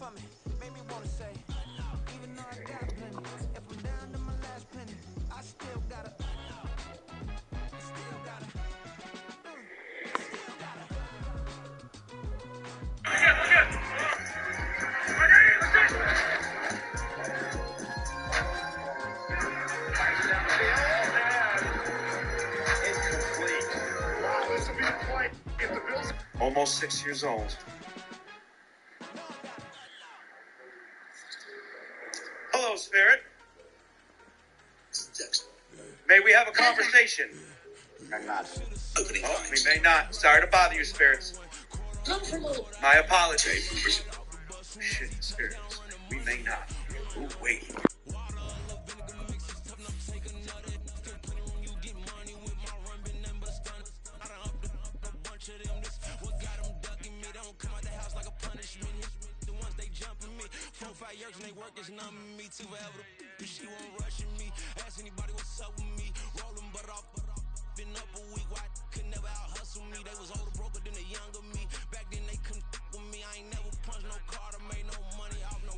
for me. Made me wanna say, even though I got plenty, if I'm down to my last penny, I still gotta. Almost 6 years old. Hello, Spirit. May we have a conversation? Oh, we may not. Sorry to bother you, Spirits. My apologies. Shit, Spirits. We may not. Ooh, wait. And they work is numbing me too forever. She won't rush me. Ask anybody what's up with me. Rolling but off. Been up a week. Why could never out hustle me? They was older, broker than the younger me. Back then they couldn't with me. I ain't never punched no card or made no money off no.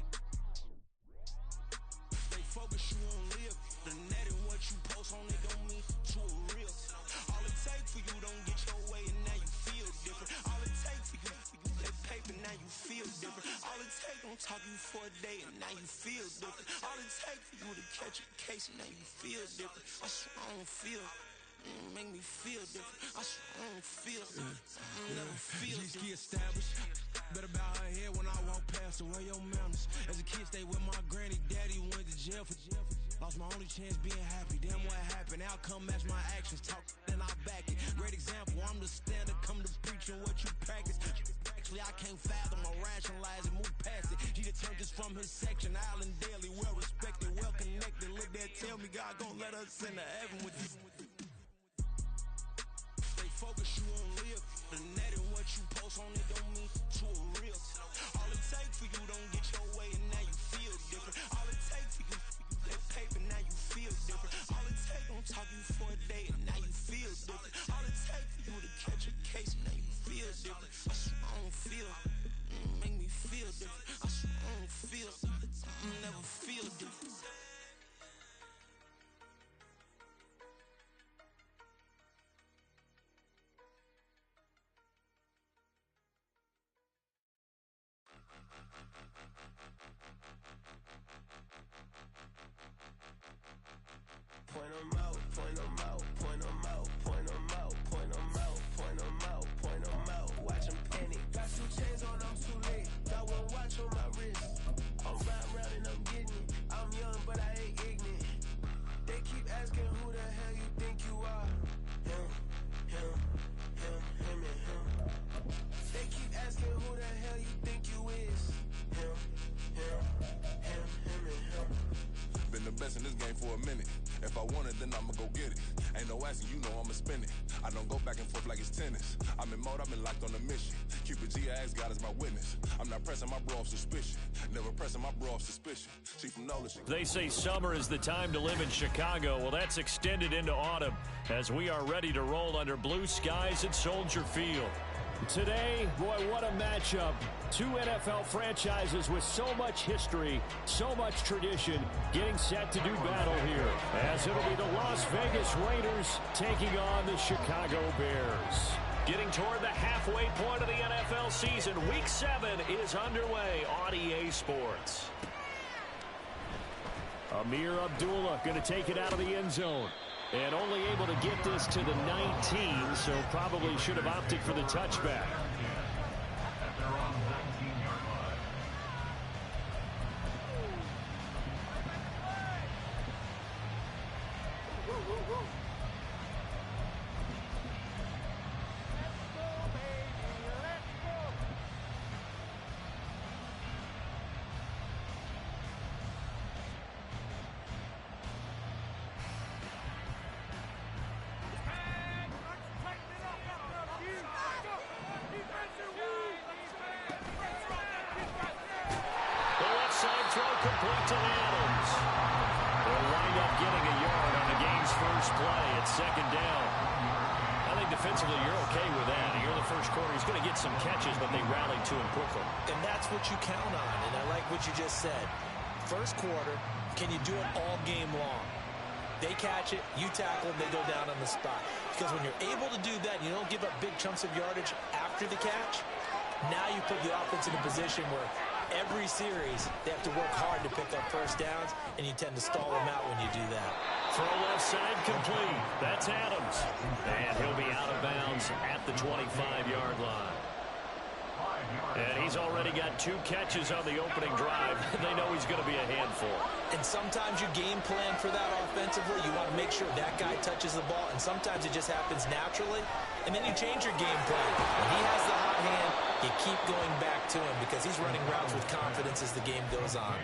They focus you on live. The net and what you post on it don't mean to a real. All it takes for you don't get your way and now you feel different. All it takes for you that paper now you feel different. All it takes don't talk you for a day and now you feel different. All it takes for you to catch a case and now you feel different. I swear I don't feel. Make me feel different. I swear I don't feel. Never feel different. Established. Better bow her head when I walk past her. Where your manners? As a kid, stay with my granny. Daddy went to jail for. Lost my only chance being happy. Damn, what happened? Outcome match my actions. Talk and I back it. Great example. I'm the standard. Come to preaching what you practice. Actually, I can't fathom or rationalize and move past it. He turned this from his section. Island Daily, well respected, well connected. Look there, tell me God gon' let us into heaven with this. They focus you on live. The net and what you post on it don't mean to a real. All it takes for you don't get your way and now you feel different. All it takes for you that paper now you feel different. All it takes don't talk you for a day and now you feel different. All it takes for you to catch a case and now you feel different. I swear I don't feel. Make me feel different. I swear I don't feel. Never feel different. Point 'em out, point 'em out, point 'em out, point 'em out, point 'em out, point 'em out, point 'em out. Watch 'em panic. Got 2 chains on, I'm too late. Got 1 watch on my wrist. I'm round and I'm getting it. I'm young, but I ain't ignorant. They keep asking who the hell you think you are. Him, him, him, him, and him. They keep asking who the hell you think you is. Him, him, him, him, and him. Been the best in this game for a minute. If I want it, then I'ma go get it. Ain't no asking, you know I'ma spin it. I don't go back and forth like it's tennis. I'm in mode, I've been locked on a mission. Cupid G, I ask God as my witness. I'm not pressing my bro off suspicion. Never pressing my bro off suspicion. She from Nola. They say summer is the time to live in Chicago. Well, that's extended into autumn as we are ready to roll under blue skies at Soldier Field. Today, boy, what a matchup. 2 NFL franchises with so much history, so much tradition, getting set to do battle here. As it'll be the Las Vegas Raiders taking on the Chicago Bears. Getting toward the halfway point of the NFL season. Week 7 is underway on EA Sports. Amir Abdullah going to take it out of the end zone. And only able to get this to the 19, so probably should have opted for the touchback. Complete to Adams. They'll wind up getting a yard on the game's first play at 2nd down. think defensively you're okay with that. Here in the first quarter, he's going to get some catches, but they rallied to him quickly. And that's what you count on, and I like what you just said. First quarter, can you do it all game long? They catch it, you tackle, and they go down on the spot. Because when you're able to do that, you don't give up big chunks of yardage after the catch, now you put the offense in a position where every series they have to work hard to pick up first downs, and you tend to stall them out when you do that. Throw left side complete. That's Adams. And he'll be out of bounds at the 25-yard line. And he's already got 2 catches on the opening drive. They know he's going to be a handful. And sometimes you game plan for that offensively. You want to make sure that guy touches the ball, and sometimes it just happens naturally. And then you change your game plan. When he has the hot hand, you keep going back to him because he's running routes with confidence as the game goes on.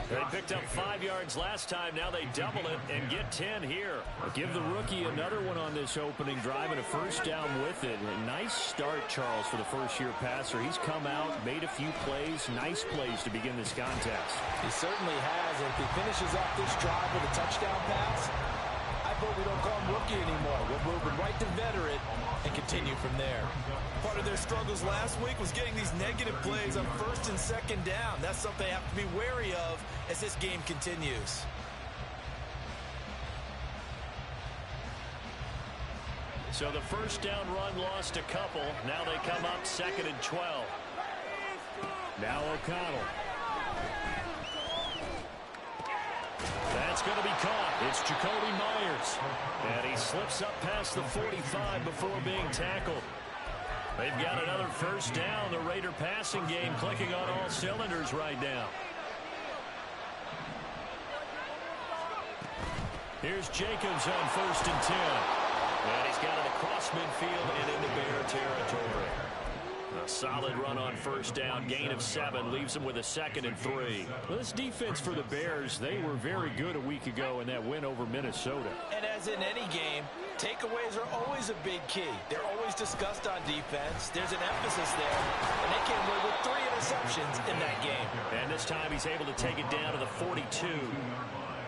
They picked up 5 yards last time. Now they double it and get 10 here. Give the rookie another one on this opening drive and a first down with it. A nice start, Charles, for the first-year passer. He's come out, made a few plays, nice plays to begin this contest. He certainly has. And if he finishes off this drive with a touchdown pass, I vote we don't call him rookie anymore. We'll move him right to veteran and continue from there. Part of their struggles last week was getting these negative plays on first and second down. That's something they have to be wary of as this game continues. So the first down run lost a couple. Now they come up 2nd and 12. Now O'Connell. That's going to be caught. It's Jacoby Myers. And he slips up past the 45 before being tackled. They've got another first down. The Raider passing game clicking on all cylinders right now. Here's Jacobs on 1st and 10. And he's got it across midfield and into Bear territory. A solid run on first down. Gain of 7 leaves him with a 2nd and 3. Well, this defense for the Bears, they were very good a week ago in that win over Minnesota. And as in any game, takeaways are always a big key. They're always discussed on defense. There's an emphasis there. And they came away with 3 interceptions in that game. And this time he's able to take it down to the 42.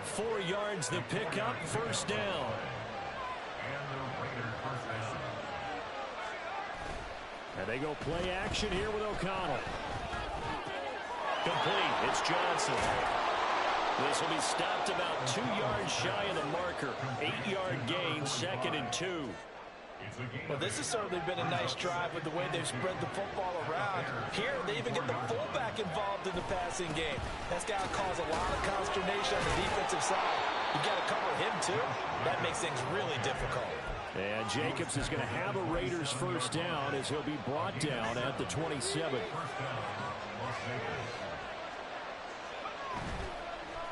4 yards the pickup, first down. And they go play action here with O'Connell. Complete. It's Johnson. This will be stopped about 2 yards shy of the marker. 8-yard gain, 2nd and 2. Well, this has certainly been a nice drive with the way they've spread the football around. Here, they even get the fullback involved in the passing game. That's got to cause a lot of consternation on the defensive side. You got to cover him, too. That makes things really difficult. And Jacobs is going to have a Raiders first down as he'll be brought down at the 27.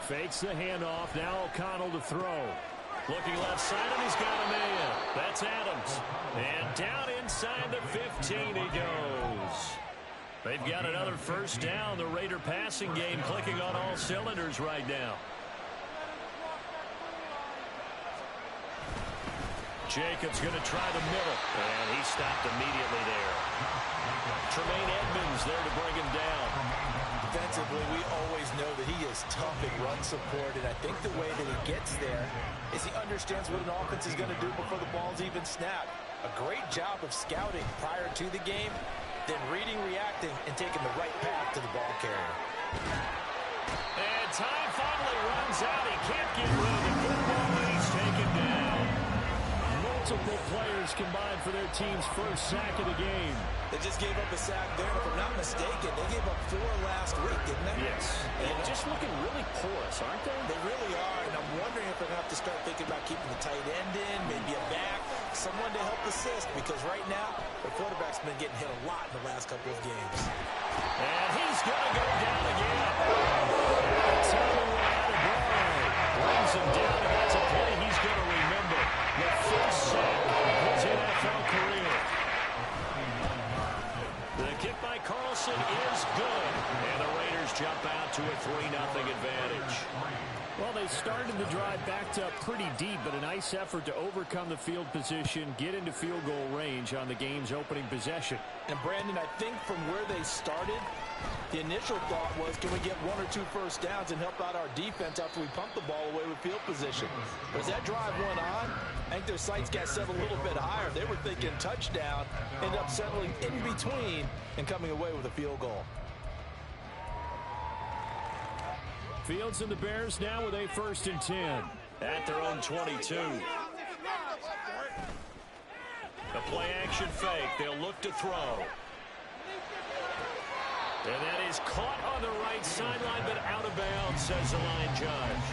Fakes the handoff. Now O'Connell to throw. Looking left side, and he's got a man. That's Adams. And down inside the 15 he goes. They've got another first down. The Raider passing game clicking on all cylinders right now. Jacobs going to try the middle, and he stopped immediately there. Tremaine Edmonds there to bring him down. Defensively, we always know that he is tough in run support, and I think the way that he gets there is he understands what an offense is going to do before the ball's even snapped. A great job of scouting prior to the game, then reading, reacting, and taking the right path to the ball carrier. And time finally runs out. He can't get rid of the football, and he's taken down. Multiple players combined for their team's first sack of the game. They just gave up a sack there, and if I'm not mistaken, they gave up 4 last week, didn't they? Yes. And just looking really porous, aren't they? They really are, and I'm wondering if they're going to have to start thinking about keeping the tight end in, maybe a back, someone to help assist, because right now, the quarterback's been getting hit a lot in the last couple of games. And he's going to go down again. Brings him down, and that's a play he's going to remember. The first sack of his NFL career. The kick by Carlson is good. And the Raiders jump out to a 3-0 advantage. Well, they started the drive backed up pretty deep, but a nice effort to overcome the field position, get into field goal range on the game's opening possession. And, Brandon, I think from where they started, the initial thought was, can we get 1 or 2 first downs and help out our defense after we pump the ball away with field position? But as that drive went on, I think their sights got set a little bit higher. They were thinking touchdown, ended up settling in between and coming away with a field goal. Fields and the Bears now with a 1st and 10 at their own 22. The play action fake. They'll look to throw. And that is caught on the right sideline, but out of bounds, says the line judge.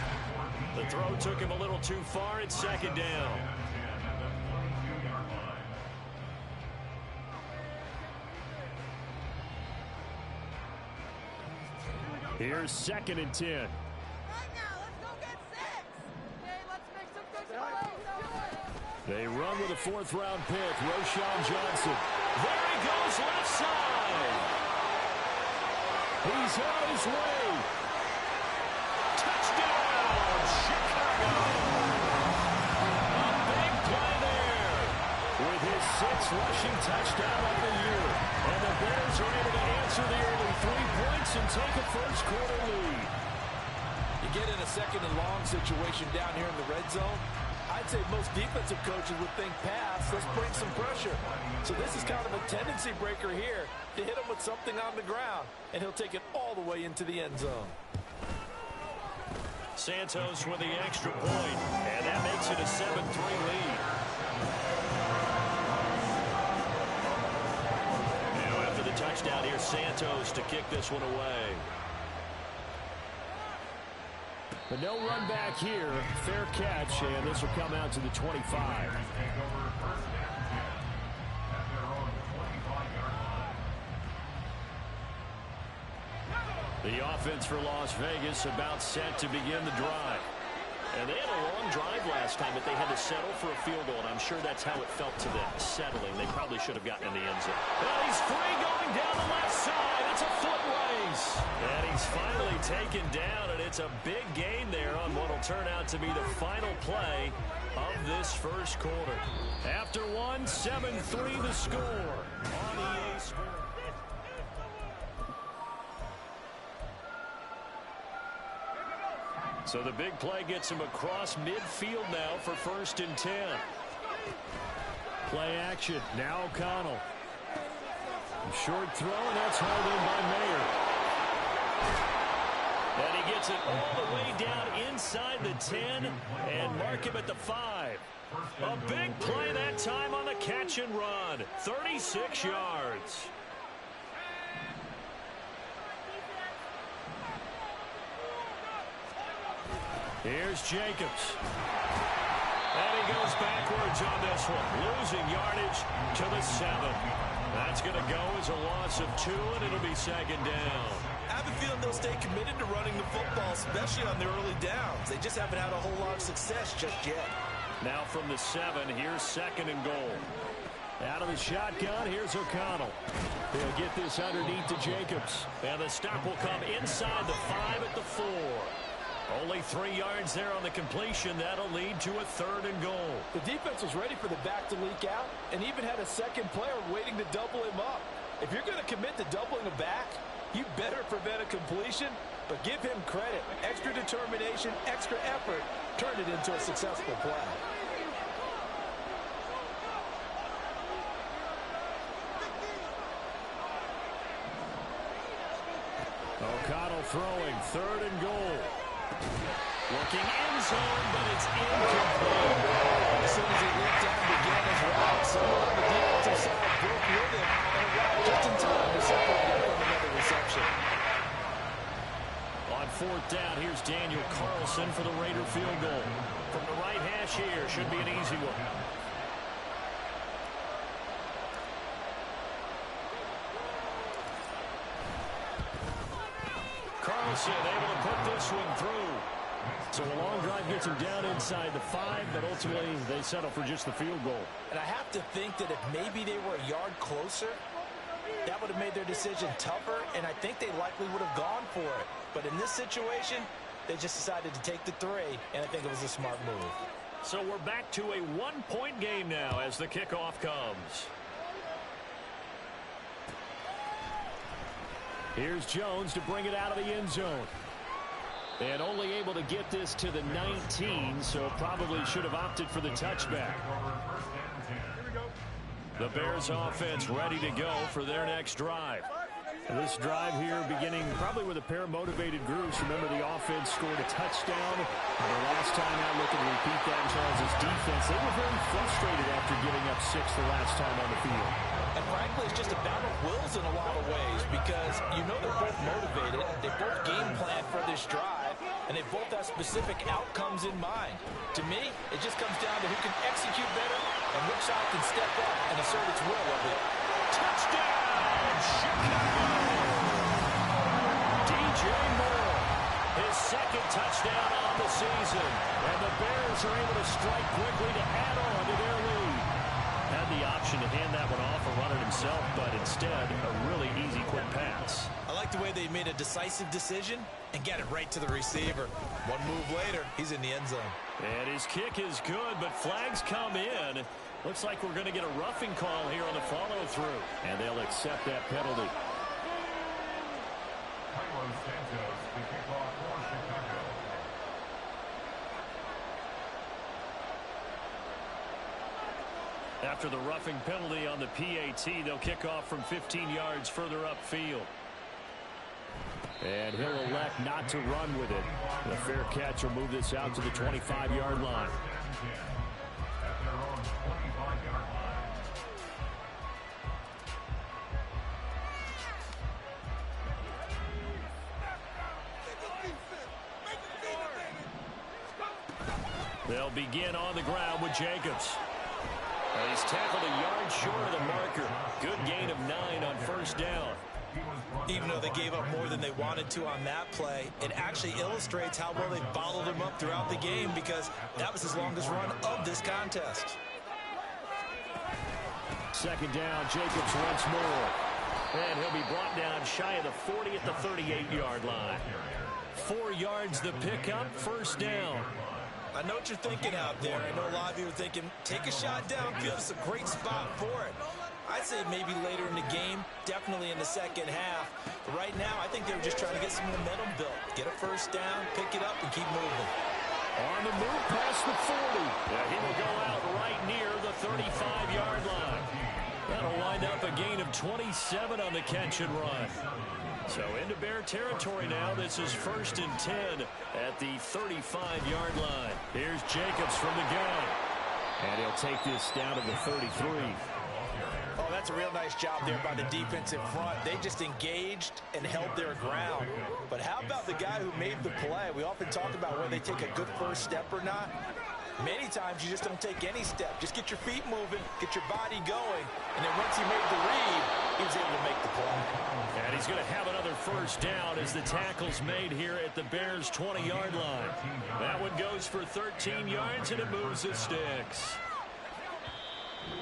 The throw took him a little too far. It's 2nd down. Here's 2nd and 10. They run with a 4th-round pick, Roschon Johnson. There he goes, left side. He's on his way. Touchdown, Chicago. A big play there with his 6th rushing touchdown of the year. And the Bears are able to answer the early 3 points and take a first-quarter lead. You get in a 2nd and long situation down here in the red zone, I'd say most defensive coaches would think pass, let's bring some pressure. So this is kind of a tendency breaker here to hit him with something on the ground, and he'll take it all the way into the end zone. Santos with the extra point, and that makes it a 7-3 lead. Now after the touchdown, here's Santos to kick this one away. But no run back here. Fair catch, and this will come out to the 25. The offense for Las Vegas about set to begin the drive. And they had a long drive last time, but they had to settle for a field goal, and I'm sure that's how it felt to them, settling. They probably should have gotten in the end zone. Well, he's free going down the left side. It's a foot race. And he's finally taken down, and it's a big gain there on what will turn out to be the final play of this first quarter. After one, 7-3 the score on EA Sports. So the big play gets him across midfield now for 1st and 10. Play action. Now O'Connell. Short throw, and that's hauled in by Mayer. And he gets it all the way down inside the 10 and mark him at the 5. A big play that time on the catch and run. 36 yards. Here's Jacobs. And he goes backwards on this one. Losing yardage to the 7. That's going to go as a loss of 2, and it'll be 2nd down. I have a feeling they'll stay committed to running the football, especially on the early downs. They just haven't had a whole lot of success just yet. Now from the 7, here's 2nd and goal. Out of the shotgun, here's O'Connell. He'll get this underneath to Jacobs. And the stop will come inside the 5 at the 4. Only 3 yards there on the completion. That'll lead to a 3rd and goal. The defense was ready for the back to leak out and even had a second player waiting to double him up. If you're going to commit to doubling a back, you better prevent a completion, but give him credit. Extra determination, extra effort, turned it into a successful play. O'Connell throwing, 3rd and goal. Looking end zone, but it's incomplete. As soon as he leaped down and began his route, someone on the defensive side broke with him and arrived just in time to separate him from another reception. On 4th down, here's Daniel Carlson for the Raider field goal. From the right hash here, should be an easy one. Carlson able to put this one through. So the long drive gets him down inside the 5, but ultimately they settle for just the field goal. And I have to think that if maybe they were a yard closer, that would have made their decision tougher, and I think they likely would have gone for it. But in this situation, They just decided to take the 3, and I think it was a smart move. So we're back to a one-point game now as the kickoff comes. Here's Jones to bring it out of the end zone. And only able to get this to the 19, so probably should have opted for the touchback. The Bears offense ready to go for their next drive. This drive here beginning probably with a pair of motivated groups. Remember, the offense scored a touchdown. The last time out, looking to repeat that in Charles' defense. They were very frustrated after giving up 6 the last time on the field. And frankly, it's just a battle of wills in a lot of ways because you know they're both motivated. They both game plan for this drive, and they both have specific outcomes in mind. To me, it just comes down to who can execute better and which side can step up and assert its will of it. Touchdown, Chicago! DJ Moore, his second touchdown on the season. And the Bears are able to strike quickly to add on to their lead. Had the option to hand that one off or run it himself, but instead, a really easy quick pass. I like the way they made a decisive decision and get it right to the receiver. One move later, he's in the end zone. And his kick is good, but flags come in. Looks like we're going to get a roughing call here on the follow-through. And they'll accept that penalty. After the roughing penalty on the PAT, they'll kick off from 15 yards further upfield. And he'll elect not to run with it. The fair catch will move this out to the 25-yard line. They'll begin on the ground with Jacobs. And he's tackled a yard short of the marker. Good gain of 9 on first down. Even though they gave up more than they wanted to on that play, it actually illustrates how well they bottled him up throughout the game because that was his longest run of this contest. Second down, Jacobs once more. And he'll be brought down shy of the 40 at the 38-yard line. 4 yards the pickup, first down. I know what you're thinking out there. I know a lot of you are thinking, take a shot downfield. It's a great spot for it. I'd say maybe later in the game, definitely in the second half. But right now, I think they were just trying to get some momentum built. Get a first down, pick it up, and keep moving. On the move past the 40. Yeah, he will go out right near the 35-yard line. That'll wind up a gain of 27 on the catch and run. So into Bear territory now. This is 1st and 10 at the 35-yard line. Here's Jacobs from the gun. And he'll take this down to the 33. Oh, that's a real nice job there by the defense in front. They just engaged and held their ground. But how about the guy who made the play? We often talk about whether they take a good first step or not. Many times you just don't take any step. Just get your feet moving, get your body going, and then once he made the read, he was able to make the play. And he's going to have another first down as the tackle's made here at the Bears' 20-yard line. That one goes for 13 yards, and it moves the sticks.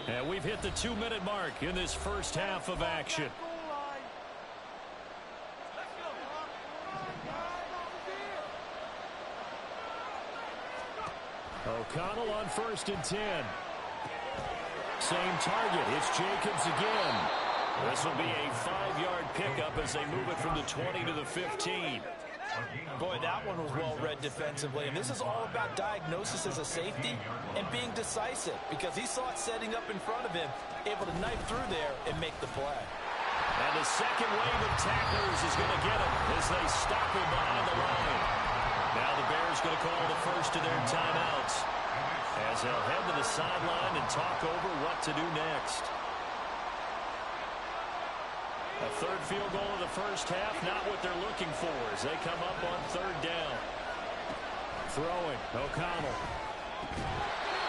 And we've hit the 2-minute mark in this first half of action. O'Connell on 1st and 10. Same target. It's Jacobs again. This will be a 5-yard pickup as they move it from the 20 to the 15. Boy, that one was well read defensively. And this is all about diagnosis as a safety and being decisive because he saw it setting up in front of him, able to knife through there and make the play. And the second wave of tacklers is going to get him as they stop him behind the line. Now the Bears going to call the first of their timeouts as they'll head to the sideline and talk over what to do next. A third field goal in the first half, not what they're looking for as they come up on 3rd down. Throwing, O'Connell.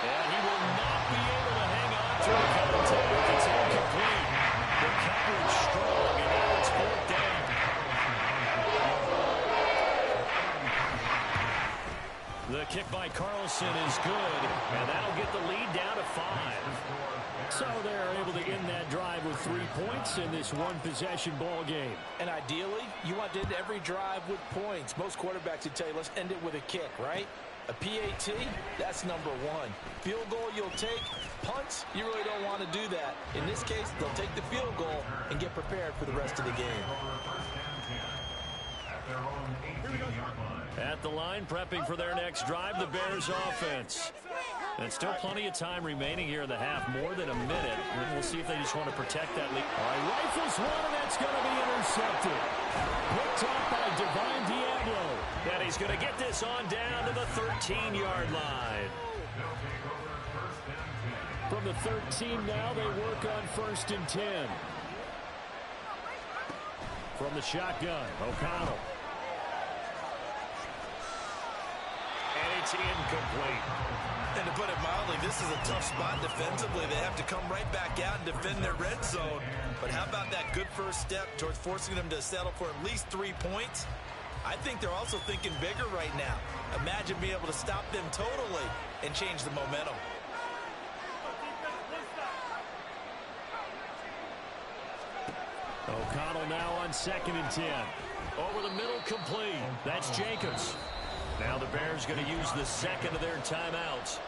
And he will not be able to hang on to the contact. It's incomplete. The coverage strong, and now it's 4th down. The kick by Carlson is good, and that'll get the lead down to 5. So they're able to end that drive with 3 points in this one-possession ball game. And ideally, you want to end every drive with points. Most quarterbacks would tell you, let's end it with a kick, right? A PAT, that's number 1. Field goal you'll take. Punts, you really don't want to do that. In this case, they'll take the field goal and get prepared for the rest of the game. At the line, prepping for their next drive, the Bears offense. And still plenty of time remaining here in the half, more than a minute. And we'll see if they just want to protect that lead. All right, rifles one, and that's going to be intercepted. Picked up by Divine Diablo. And he's going to get this on down to the 13-yard line. From the 13 now, they work on 1st and 10. From the shotgun, O'Connell. And it's incomplete. And to put it mildly, this is a tough spot defensively. They have to come right back out and defend their red zone. But how about that good first step towards forcing them to settle for at least 3 points? I think they're also thinking bigger right now. Imagine being able to stop them totally and change the momentum. O'Connell now on 2nd and 10. Over the middle, complete. That's Jacobs. Now the Bears going to use the second of their timeouts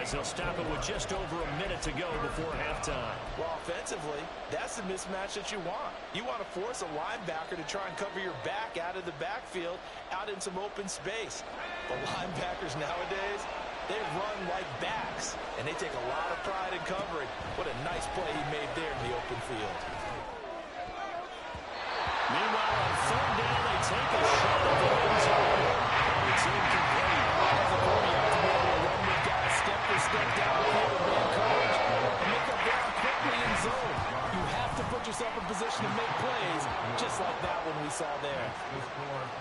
as they'll stop it with just over a minute to go before halftime. Well, offensively, that's the mismatch that you want. You want to force a linebacker to try and cover your back out of the backfield, out in some open space. But linebackers nowadays, they run like backs, and they take a lot of pride in covering. What a nice play he made there in the open field. Meanwhile, on 3rd down, they take a shot at the end zone. It's incomplete. As a 40, you have to be able to run with guys step for step downfield and man coverage and make up ground quickly in zone. You have to put yourself in position to make plays, just like that one we saw there.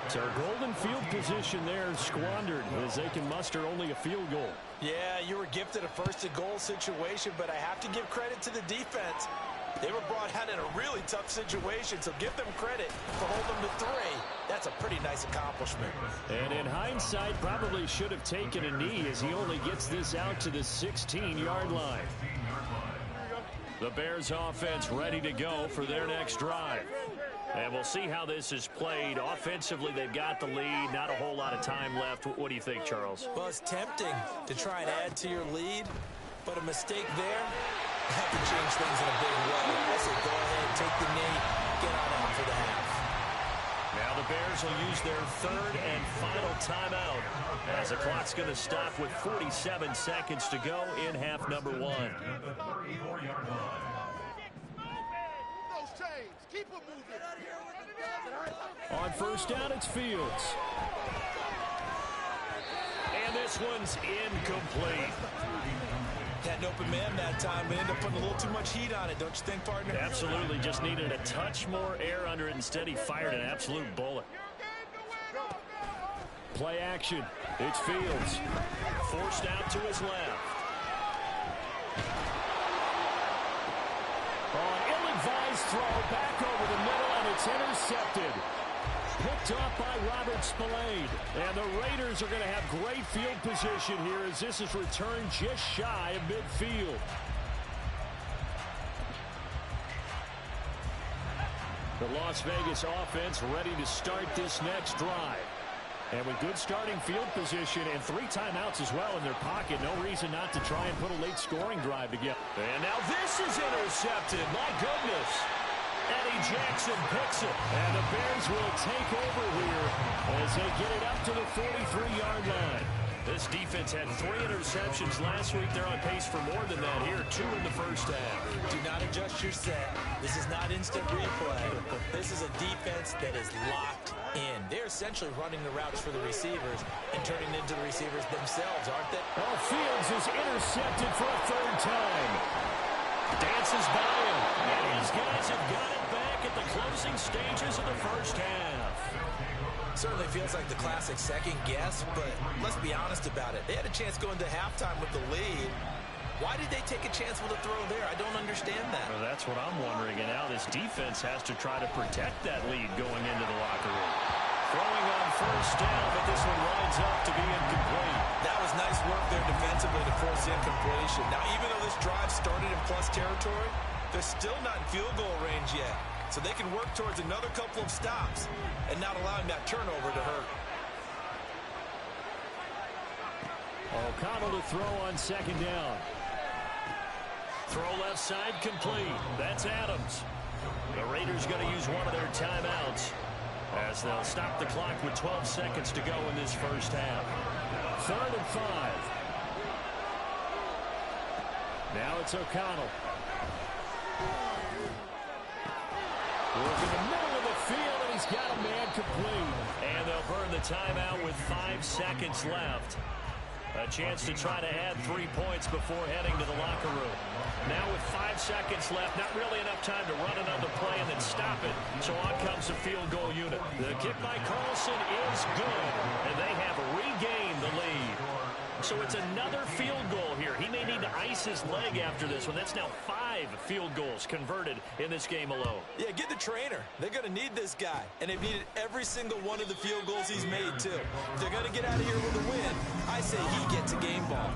So golden field position there squandered as they can muster only a field goal. Yeah, you were gifted a 1st-and-goal situation, but I have to give credit to the defense. They were brought out in a really tough situation, so give them credit for holding them to 3. That's a pretty nice accomplishment. And in hindsight, probably should have taken a knee as he only gets this out to the 16-yard line. The Bears offense ready to go for their next drive. And we'll see how this is played. Offensively, they've got the lead. Not a whole lot of time left. What do you think, Charles? Well, it's tempting to try and add to your lead, but a mistake there that can change things in a big way. I say go ahead, take the knee, get on out for the half. Now the Bears will use their 3rd and final timeout as the clock's going to stop with 47 seconds to go in half number 1. On 1st down, it's Fields. And this one's incomplete. Had an open man that time, but ended up putting a little too much heat on it, don't you think, partner? Absolutely, just needed a touch more air under it. Instead, he fired an absolute bullet. Play action. It's Fields. Forced out to his left. On ill-advised throw, back over the middle, and it's intercepted. Picked off by Robert Spillane. And the Raiders are going to have great field position here as this is returned just shy of midfield. The Las Vegas offense ready to start this next drive. And with good starting field position and 3 timeouts as well in their pocket, no reason not to try and put a late scoring drive together. And now this is intercepted. My goodness. Eddie Jackson picks it. And the Bears will take over here as they get it up to the 43-yard line. This defense had 3 interceptions last week. They're on pace for more than that here. 2 in the first half. Do not adjust your set. This is not instant replay. This is a defense that is locked in. They're essentially running the routes for the receivers and turning into the receivers themselves, aren't they? Well, Fields is intercepted for a 3rd time. Dances by him. And these guys have got it back at the closing stages of the first half. Certainly feels like the classic second guess, but let's be honest about it. They had a chance going to halftime with the lead. Why did they take a chance with a throw there? I don't understand that. Well, that's what I'm wondering. And now this defense has to try to protect that lead going into the locker room. Throwing on first down, but this one winds up to be incomplete. That was nice work there defensively to force the incompletion. Now, even though this drive started in plus territory, they're still not in field goal range yet. So they can work towards another couple of stops and not allowing that turnover to hurt. O'Connell to throw on second down. Throw left side complete. That's Adams. The Raiders going to use one of their timeouts as they'll stop the clock with 12 seconds to go in this first half. 3rd and 5. Now it's O'Connell. Working the middle of the field, and he's got a man complete. And they'll burn the timeout with 5 seconds left. A chance to try to add 3 points before heading to the locker room. Now with 5 seconds left, not really enough time to run another play and then stop it. So on comes the field goal unit. The kick by Carlson is good, and they have regained the lead. So it's another field goal here. He may need to ice his leg after this one. That's now 5 field goals converted in this game alone. Yeah, get the trainer. They're going to need this guy. And they've needed every single one of the field goals he's made, too. If they're going to get out of here with a win, I say he gets a game ball.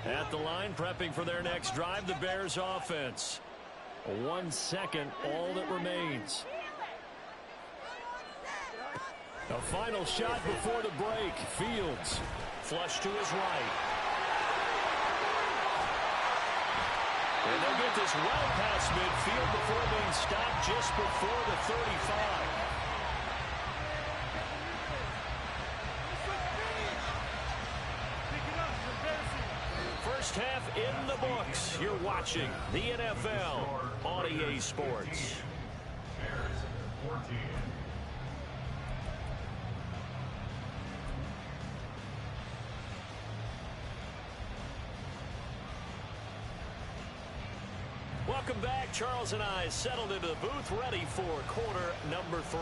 At the line, prepping for their next drive, the Bears offense. 1 second, all that remains. A final shot before the break. Fields. Flush to his right. And they'll get this well past midfield before being stopped just before the 35. First half in the books. You're watching the NFL on EA Sports. Welcome back. Charles and I settled into the booth, ready for quarter number 3.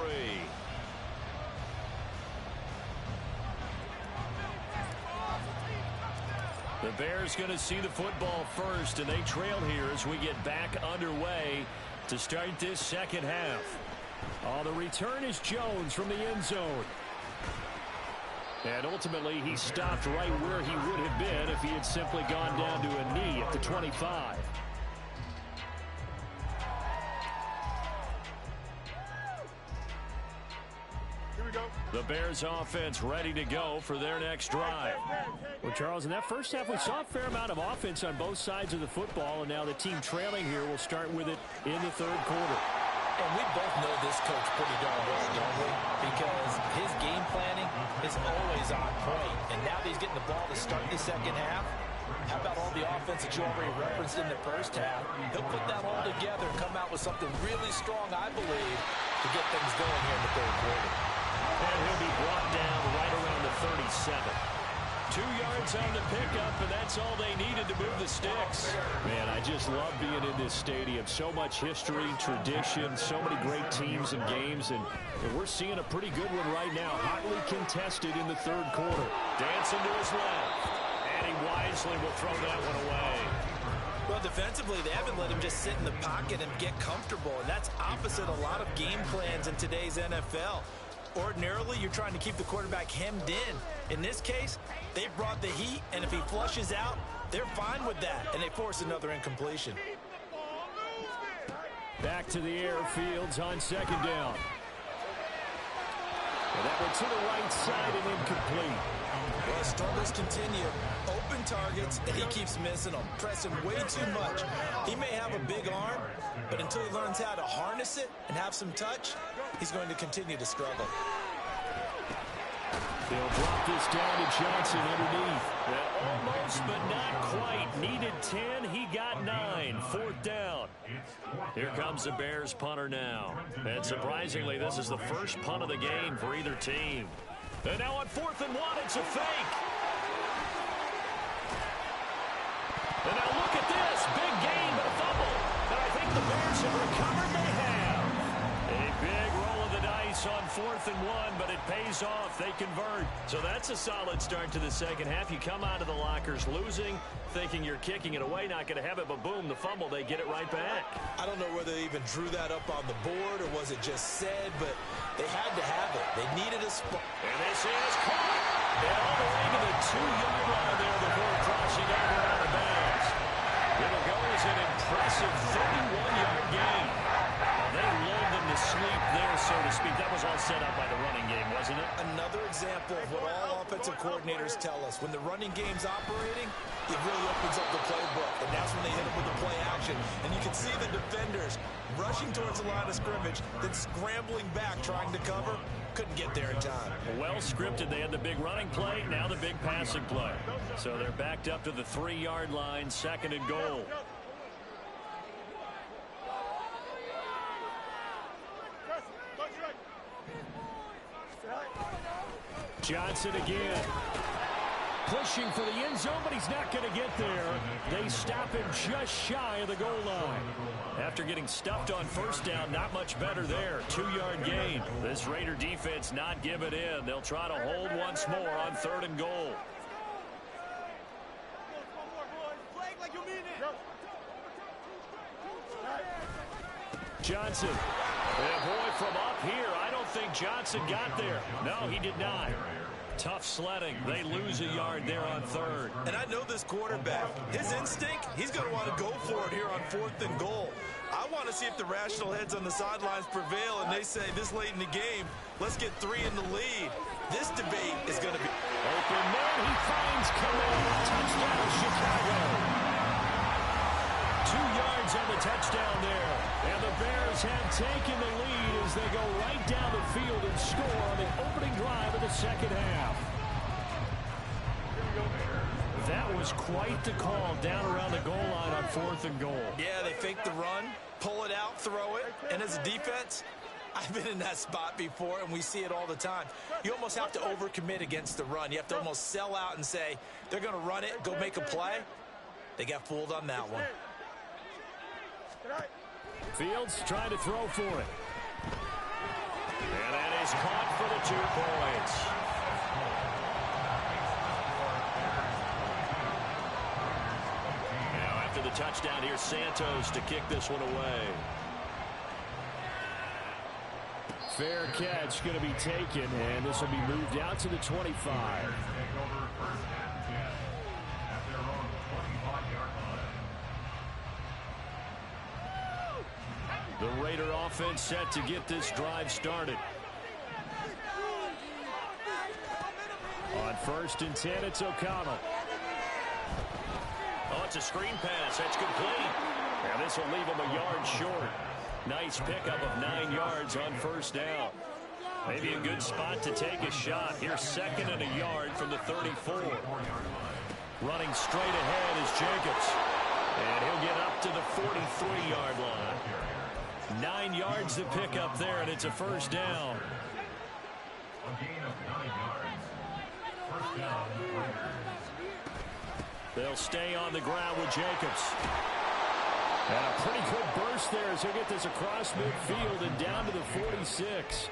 The Bears going to see the football first, and they trail here as we get back underway to start this second half. The return is Jones from the end zone. And ultimately, he stopped right where he would have been if he had simply gone down to a knee at the 25. The Bears offense ready to go for their next drive. Well, Charles, in that first half, we saw a fair amount of offense on both sides of the football, and now the team trailing here will start with it in the third quarter. And we both know this coach pretty darn well, don't we? Because his game planning is always on point. And now that he's getting the ball to start the second half, how about all the offense that you already referenced in the first half? He'll put that all together and come out with something really strong, I believe, to get things going here in the third quarter. And he'll be brought down right around the 37. 2 yards on the pickup, and that's all they needed to move the sticks. Man, I just love being in this stadium. So much history, tradition, so many great teams and games, and we're seeing a pretty good one right now. Hotly contested in the third quarter. Dancing to his left, and he wisely will throw that one away. Well, defensively, they haven't let him just sit in the pocket and get comfortable, and that's opposite a lot of game plans in today's NFL. Ordinarily, you're trying to keep the quarterback hemmed in. In this case, they brought the heat, and if he flushes out, they're fine with that, and they force another incompletion. Back to the air, Fields on second down. And that one to the right side and incomplete. Well, struggles continue. Open targets, and he keeps missing them, pressing way too much. He may have a big arm, but until he learns how to harness it and have some touch, he's going to continue to struggle. They'll drop this down to Johnson underneath. Almost, but not quite. Needed 10. He got 9. 4th down. Here comes the Bears punter now. And surprisingly, this is the first punt of the game for either team. And now on 4th and 1, it's a fake. And now look at this. Big game, but a fumble. And I think the Bears have recovered. They have. A big roll of the dice on 4th and 1, but it pays off. They convert. So that's a solid start to the second half. You come out of the lockers losing, thinking you're kicking it away, not going to have it, but boom, the fumble, they get it right back. I don't know whether they even drew that up on the board or was it just said, but they had to have it. They needed a spot. And this is caught. And all the way to the 2-yard line there before crossing over out of bounds. It'll go as an impressive 31-yard gain. They lulled them to sleep there, so to speak. That was all set up by the running game, wasn't it? Another example of what all offensive coordinators tell us. When the running game's operating, it really opens up the playbook. And that's when they hit them with the play action. And you can see the defenders rushing towards the line of scrimmage, then scrambling back, trying to cover. Couldn't get there in time. Well scripted. They had the big running play, now the big passing play. So they're backed up to the 3-yard line, 2nd and goal. Johnson again. Pushing for the end zone, but he's not going to get there. They stop him just shy of the goal line. After getting stuffed on 1st down, not much better there. 2-yard gain. This Raider defense not giving in. They'll try to hold once more on 3rd and goal. Johnson. And boy, from up here, I don't think Johnson got there. No, he did not. Tough sledding. They lose a yard there on 3rd. And I know this quarterback. His instinct, he's going to want to go for it here on 4th and goal. I want to see if the rational heads on the sidelines prevail and they say this late in the game, let's get 3 in the lead. This debate is going to be... Open man, he finds Kamara. Touchdown, Chicago. 2 yards on the touchdown there. And the Bears have taken the lead as they go right down the field and score on the opening drive of the second half. That was quite the call down around the goal line on 4th and goal. Yeah, they fake the run, pull it out, throw it. And as a defense, I've been in that spot before, and we see it all the time. You almost have to overcommit against the run. You have to almost sell out and say, they're going to run it, go make a play. They got fooled on that one. Fields trying to throw for it. And that is caught for the 2 points. Now after the touchdown, here's Santos to kick this one away. Fair catch going to be taken, and this will be moved out to the 25. The Raider offense set to get this drive started. On 1st and 10, it's O'Connell. Oh, it's a screen pass. That's complete. And this will leave him a yard short. Nice pickup of 9 yards on 1st down. Maybe a good spot to take a shot. Here's 2nd and a yard from the 34. Running straight ahead is Jacobs. And he'll get up to the 43-yard line. 9 yards to pick up there, and it's a 1st down. They'll stay on the ground with Jacobs. And a pretty good burst there as he'll get this across midfield and down to the 46.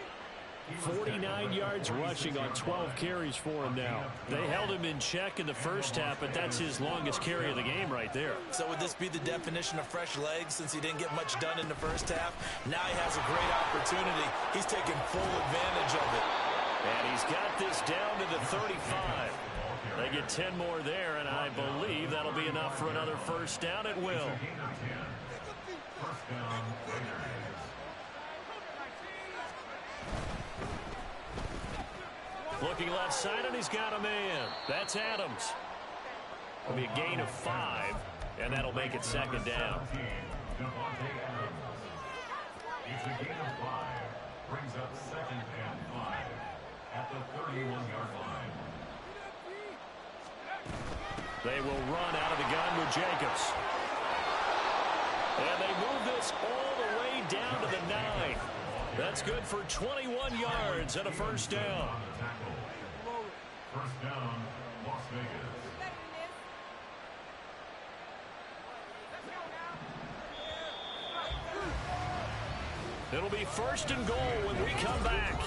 49 yards rushing on 12 carries for him now. They held him in check in the 1st half, but that's his longest carry of the game right there. So would this be the definition of fresh legs since he didn't get much done in the 1st half? Now he has a great opportunity. He's taking full advantage of it. And he's got this down to the 35. They get 10 more there, and I believe that'll be enough for another 1st down at will. Looking left side, and he's got a man. That's Adams. It'll be a gain of 5, and that'll make it 2nd down. It's a gain of 5. Brings up 2nd and 5 at the 31-yard line. They will run out of the gun with Jacobs. And they move this all the way down to the 9. That's good for 21 yards and a 1st down. 1st down, Las Vegas. It'll be 1st and goal when we come back.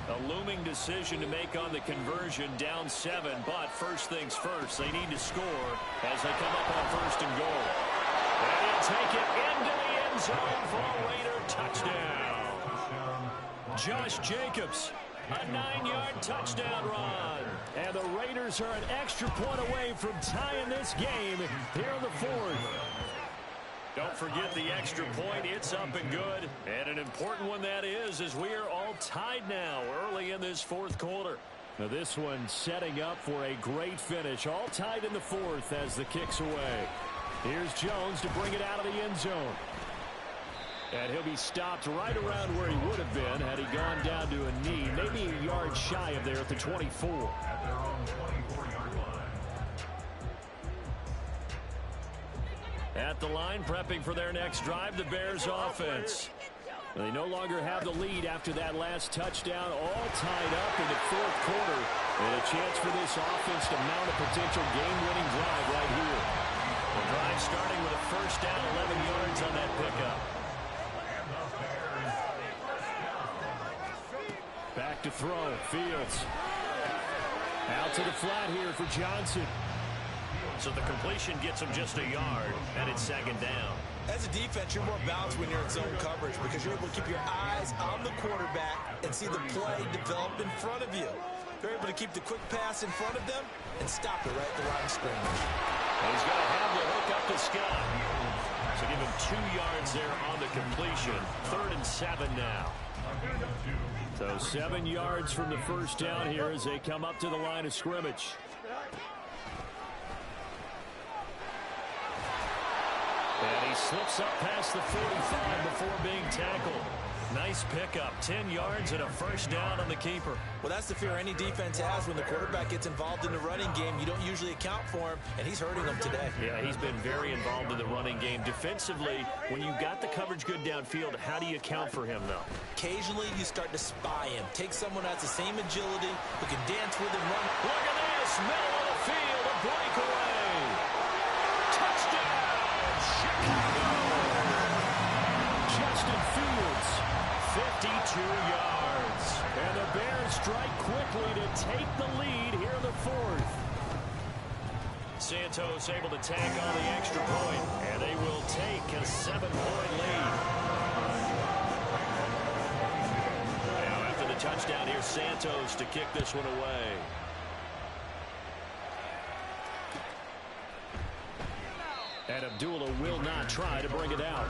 A looming decision to make on the conversion, down 7, but first things first, they need to score as they come up on 1st and goal. And he'll take it into the end zone for a Raider touchdown. Josh Jacobs, a 9-yard touchdown run. And the Raiders are an extra point away from tying this game here in the 4th. Don't forget the extra point. It's up and good. And an important one that is, as we are all tied now early in this 4th quarter. Now this one setting up for a great finish. All tied in the 4th as the kick's away. Here's Jones to bring it out of the end zone. And he'll be stopped right around where he would have been had he gone down to a knee. Maybe a yard shy of there at the 24. At their own 24-yard line. At the line, prepping for their next drive, the Bears offense. They no longer have the lead after that last touchdown, all tied up in the 4th quarter. And a chance for this offense to mount a potential game-winning drive right here. The drive starting with a 1st down, 11 yards on that pickup. Back to throw, Fields. Out to the flat here for Johnson. So the completion gets him just a yard, and it's 2nd down. As a defense, you're more balanced when you're in zone coverage because you're able to keep your eyes on the quarterback and see the play develop in front of you. You're able to keep the quick pass in front of them and stop it right at the line of scrimmage. And he's going to have the hook up to Scott. So give him 2 yards there on the completion. 3rd and 7 now. So 7 yards from the 1st down here as they come up to the line of scrimmage. And he slips up past the 45 before being tackled. Nice pickup, 10 yards and a 1st down on the keeper. Well, that's the fear any defense has when the quarterback gets involved in the running game. You don't usually account for him, and he's hurting them today. Yeah, he's been very involved in the running game. Defensively, when you got the coverage good downfield, how do you account for him, though? Occasionally, you start to spy him. Take someone who has the same agility, who can dance with and run. Look at this, middle of the field, a breakaway. Touchdown, Chicago. Justin Fields, 52 yards. And the Bears strike quickly to take the lead here in the 4th. Santos able to tack on the extra point, and they will take a 7-point lead. Now after the touchdown, here's Santos to kick this one away. And Abdullah will not try to bring it out.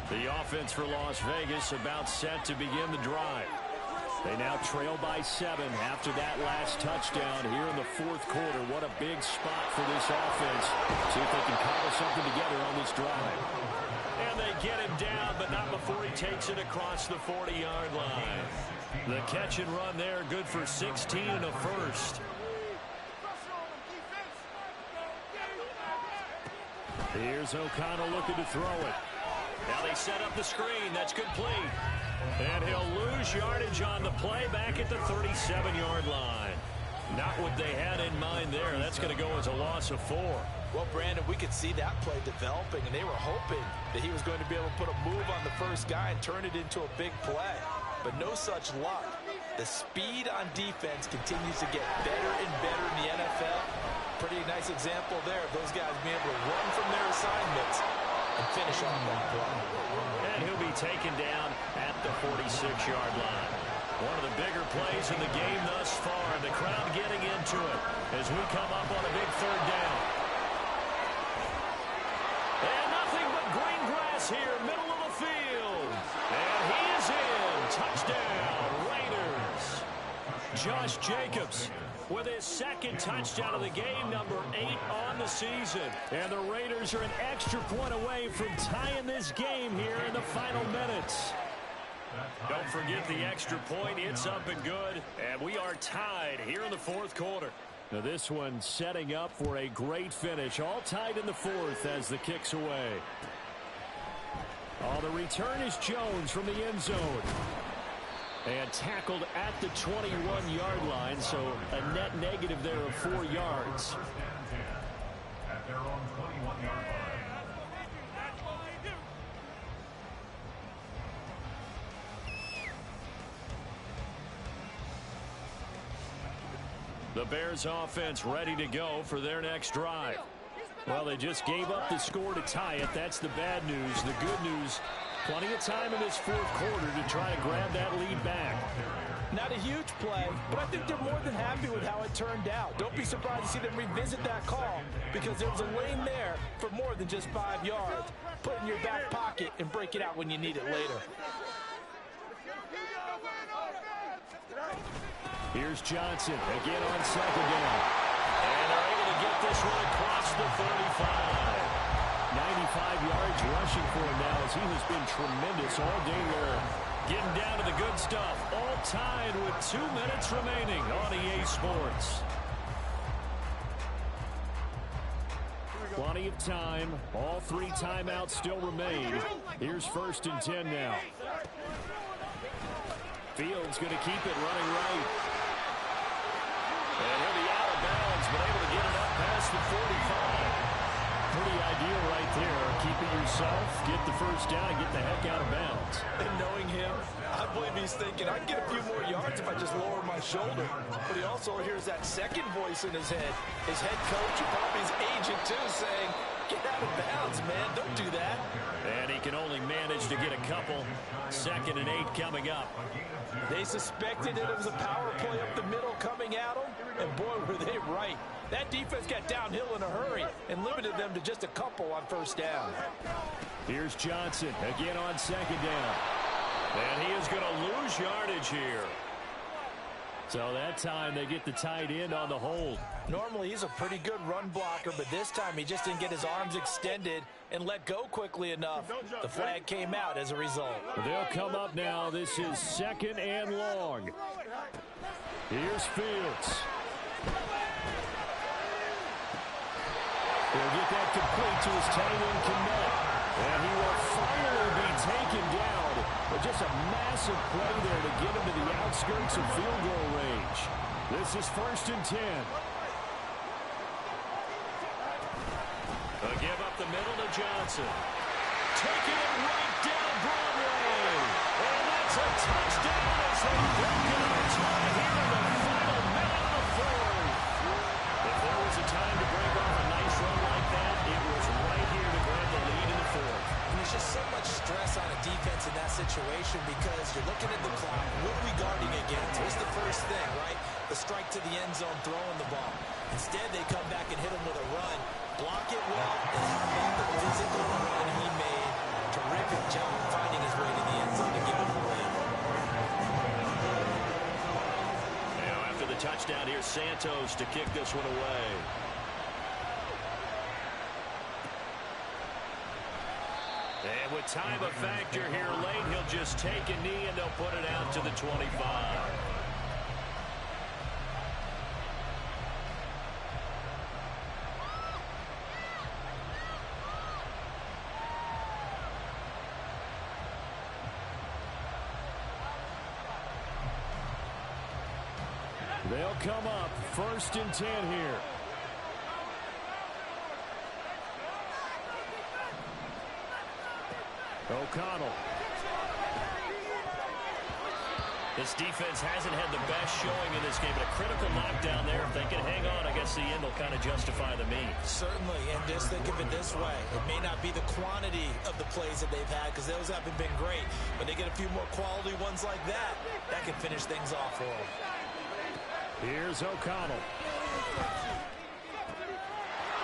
The offense for Las Vegas about set to begin the drive. They now trail by 7 after that last touchdown here in the 4th quarter. What a big spot for this offense. See if they can cobble something together on this drive. And they get him down, but not before he takes it across the 40-yard line. The catch and run there, good for 16 and a 1st. Here's O'Connell looking to throw it. Now they set up the screen. That's complete. And he'll lose yardage on the play back at the 37-yard line. Not what they had in mind there. That's going to go as a loss of 4. Well, Brandon, we could see that play developing, and they were hoping that he was going to be able to put a move on the first guy and turn it into a big play. But no such luck. The speed on defense continues to get better and better in the NFL. Pretty nice example there of those guys being able to run from their assignments and finish off that play. And he'll be taken down at the 46-yard line. One of the bigger plays in the game thus far. The crowd getting into it as we come up on a big 3rd down. And nothing but green grass here, middle of the field. And he is in. Touchdown, Raiders. Josh Jacobs with his 2nd touchdown of the game, number 8 on the season. And the Raiders are an extra point away from tying this game here in the final minutes. Don't forget the extra point. It's up and good. And we are tied here in the 4th quarter. Now this one setting up for a great finish. All tied in the 4th as the kick's away. Oh, the return is Jones from the end zone. And tackled at the 21-yard line, so a net negative there of 4 yards. At their own 21-yard line. The Bears offense ready to go for their next drive. Well, they just gave up the score to tie it. That's the bad news. The good news, plenty of time in this fourth quarter to try to grab that lead back. Not a huge play, but I think they're more than happy with how it turned out. Don't be surprised to see them revisit that call because there was a lane there for more than just 5 yards. Put it in your back pocket and break it out when you need it later. Here's Johnson again on second down. And they're able to get this one across the 35. 95 yards rushing for him now as he has been tremendous all day long. Getting down to the good stuff. All tied with 2 minutes remaining on EA Sports. Plenty of time. All 3 timeouts still remain. Here's 1st and 10 now. Fields going to keep it running right. And he'll be out of bounds, but able to get it up past the 45. Pretty ideal right there. Keep it yourself, get the first down, and get the heck out of bounds. And knowing him, I believe he's thinking, I can get a few more yards if I just lower my shoulder. But he also hears that second voice in his head. His head coach, and probably his agent too, saying, get out of bounds, man. Don't do that. And he can only manage to get a couple. 2nd and 8 coming up. They suspected that it was a power play up the middle coming at them, and boy, were they right. That defense got downhill in a hurry and limited them to just a couple on 1st down. Here's Johnson again on 2nd down. And he is going to lose yardage here. So that time they get the tight end on the hold. Normally he's a pretty good run blocker, but this time he just didn't get his arms extended and let go quickly enough. The flag came out as a result. They'll come up now. This is 2nd and long. Here's Fields. He'll get that complete to his tight end, Kmet. And he will finally be taken down. But just a massive play there to get him to the outskirts of field goal range. This is 1st and 10. They'll give up the middle to Johnson. Taking it right down Broadway. And that's a touchdown as they break it on time here in the final minute of the 4th. If there was a time to break off a nice run like that, it was right here to grab the lead in the 4th. And there's just so much stress on a defense in that situation because you're looking at the clock. What are we guarding against? What's the first thing, right? The strike to the end zone, throwing the ball. Instead, they come back and hit him with a run. Block it well, and how about the physical run he made? Terrific job finding his way to the end zone to give him the win. Now, after the touchdown, here's Santos to kick this one away. And with time a factor here late, he'll just take a knee and they'll put it out to the 25. They'll come up 1st and 10 here. O'Connell. This defense hasn't had the best showing in this game, but a critical knockdown there. If they can hang on, I guess the end will kind of justify the means. Certainly, and just think of it this way. It may not be the quantity of the plays that they've had because those haven't been great, but they get a few more quality ones like that. That can finish things off for them. Here's O'Connell.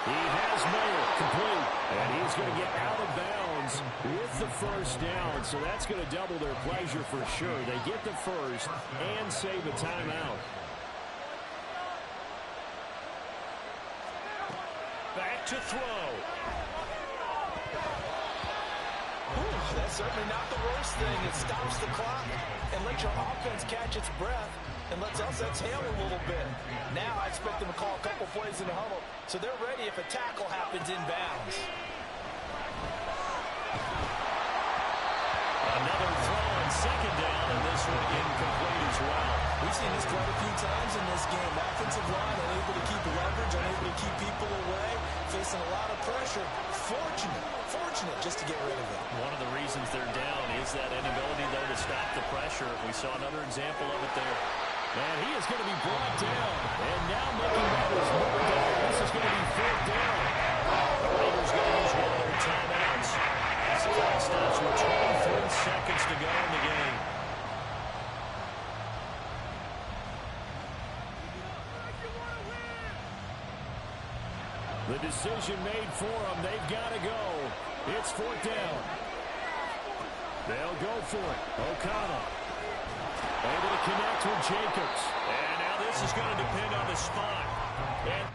He has Mayer complete, and he's going to get out of bounds with the first down, so that's going to double their pleasure for sure. They get the first and save a timeout. Back to throw. That's certainly not the worst thing. It stops the clock and lets your offense catch its breath and lets us exhale a little bit. Now I expect them to call a couple plays in the huddle so they're ready if a tackle happens in bounds. Another throw on second down, and this one incomplete as well. We've seen this quite a few times in this game. Offensive line unable to keep leverage, unable to keep people away, facing a lot of pressure. Fortunate just to get rid of it. One of the reasons they're down is that inability, though, to stop the pressure. We saw another example of it there. And he is going to be brought down. And now making matters more down. This is going to be fourth down. The Raiders going to use one of their timeouts. As the clock stops with 23 seconds to go in the game. The decision made for them. They've got to go. It's fourth down. They'll go for it. O'Connell able to connect with Jacobs. And now this is going to depend on the spot. And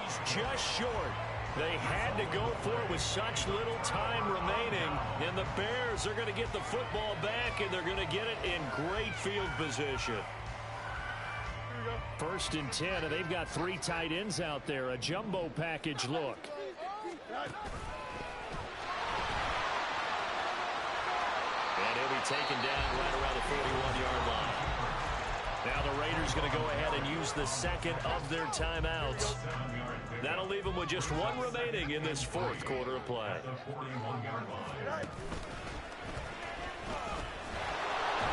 he's just short. They had to go for it with such little time remaining. And the Bears are going to get the football back, and they're going to get it in great field position. First and 10, and they've got 3 tight ends out there. A jumbo package look. And he'll be taken down right around the 41-yard line. Now the Raiders going to go ahead and use the second of their timeouts. That'll leave them with just 1 remaining in this fourth quarter of play.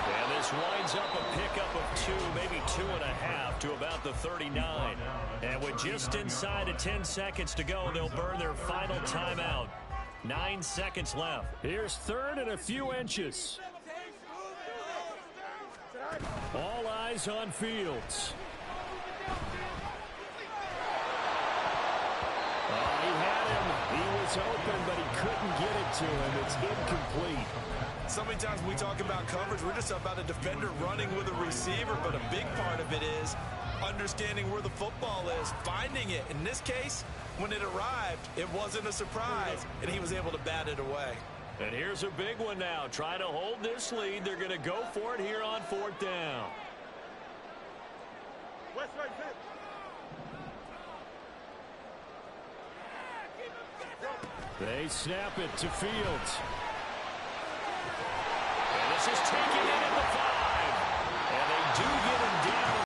And this winds up a pickup of 2, maybe 2.5 to about the 39. And with just inside of 10 seconds to go, they'll burn their final timeout. 9 seconds left. Here's third and a few inches. All eyes on Fields. He had him. He was open, but he couldn't get it to him. It's incomplete. So many times we talk about coverage, we're just about a defender running with a receiver, but a big part of it is understanding where the football is, finding it. In this case, when it arrived, it wasn't a surprise, and he was able to bat it away. And here's a big one now. Trying to hold this lead. They're going to go for it here on fourth down. They snap it to Fields. And this is taken